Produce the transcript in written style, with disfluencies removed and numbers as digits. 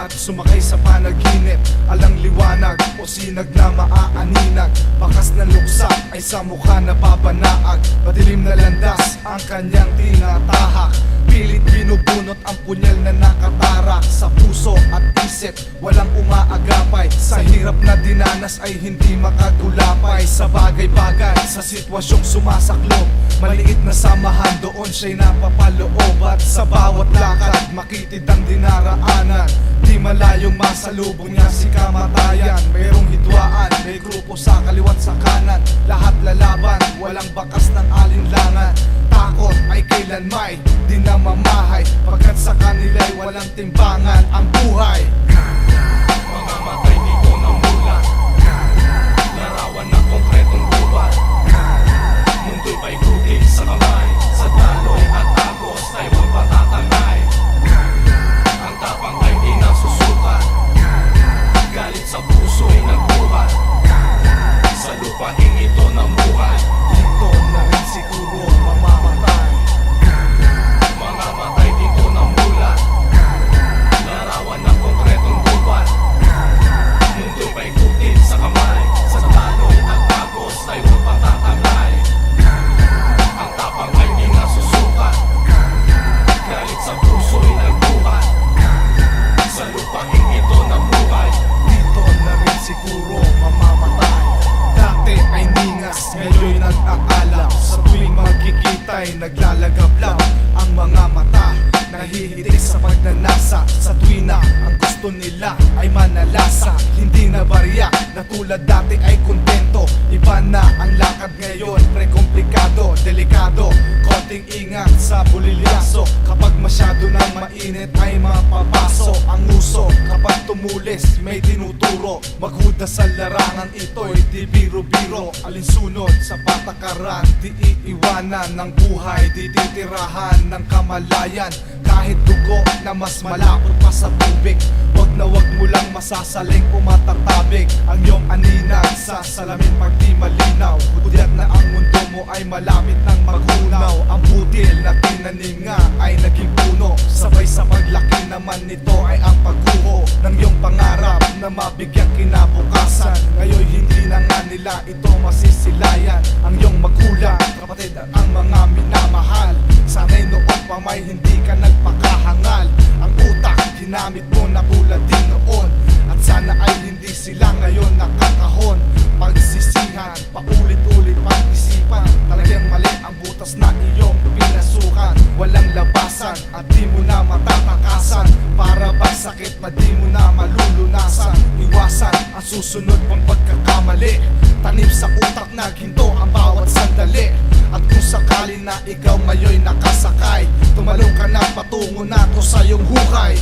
at sumakay sa panaginip. Alang liwanag o sinag na maaaninag, bakas ng luksa ay sa mukha na babanaag. Madilim na landas ang kanyang tinatahak, pilit binubunot ang punyal na nakatarak sa puso at isip, walang umaagapay. Sa hirap na dinanas ay hindi makagulapay. Sa bagay-bagay, sa sitwasyong sumasaklob, maliit na samahan doon siya'y napapaloob. At sa bawat lakad, makitid ang dinaraanan, di malayong masalubong niya si kamatayan. Mayroong hidwaan, may grupo sa kaliwat sa kanan, lahat lalaban, walang bakas ng alinlangan. Takot ay kailan may di na mamahay, pagkat sa kanila'y walang timbangan ang buhay. Mamamatay dito na mula, larawan na konkretong buwan. Mundo'y paikutin sa kamay, sa daloy at agos ay huwag patatangay. Ang tapang ay di nasusukat, galit sa puso'y nagbuhat. Sa lupain ito namuhay, dito na rin siguro mamamatay. Mamamatay dito na mula, larawan ng konkretong buwan. Mundo'y paikutin sa kamay, sa daloy at agos ay huwag patatangay. Ang tapang ay di nasusukat, galit sa puso'y nagbuhat. Sa lupain ito namuhay, dito na rin siguro mamamatay. Dati ay ningas, ngayon'y nag-aalam. Sa tuwing magkikita'y naglalagablab ang mga mata, nahihitik sa pagnanasa. Sa tuwing na ang gusto nila ay manalasa, hindi na barya na tulad dati ay kontento. Iba na ang lakad ngayon, pre-komplikado, delikado. Konting ingat sa bulilyaso, kapag masyado nang mainit ay mapapaso ang uso. Kapag tumulis may tinuturo, maghuda sa larangan ito'y di biro-biro. Alinsunod sa patakaran, di iiwanan ng buhay, di titirahan ng kamalayan. Kahit dugo na mas malapot pa sa tubig, wag na wag mo lang masasaling o matatabig ang iyong aninag sa salamin pag di malinaw. Hudyat na ang mundo mo ay malapit ng maghunaw. Ang budil na tinanim nga ay naging puno, sabay sa paglaki naman nito ay ang pagguho ng iyong pangarap na mabigyang kinabukasan. Ngayon hindi na nga nila ito masisilayan. Ang iyong magulang, kapatid at ang mga minamahal, sana'y noon pa may hindi ka nagpakahangal. Ang utak ginamit mo na tulad din noon, at sana ay hindi sila ngayon nakakahon. Pagsisihan, paulit-ulit pag-isipan, talagang mali ang butas na iyong pinasukan. Walang labasan at di mo na matatakasan, para ba sakit na di mo na malulunasan. Iwasan ang susunod pang pagkakamali, tanim sa utak na ginto ang bawat sandali. At kung sakali na ikaw ngayon nakasakay, tumalong ka na patungo na to sa iyong hukay.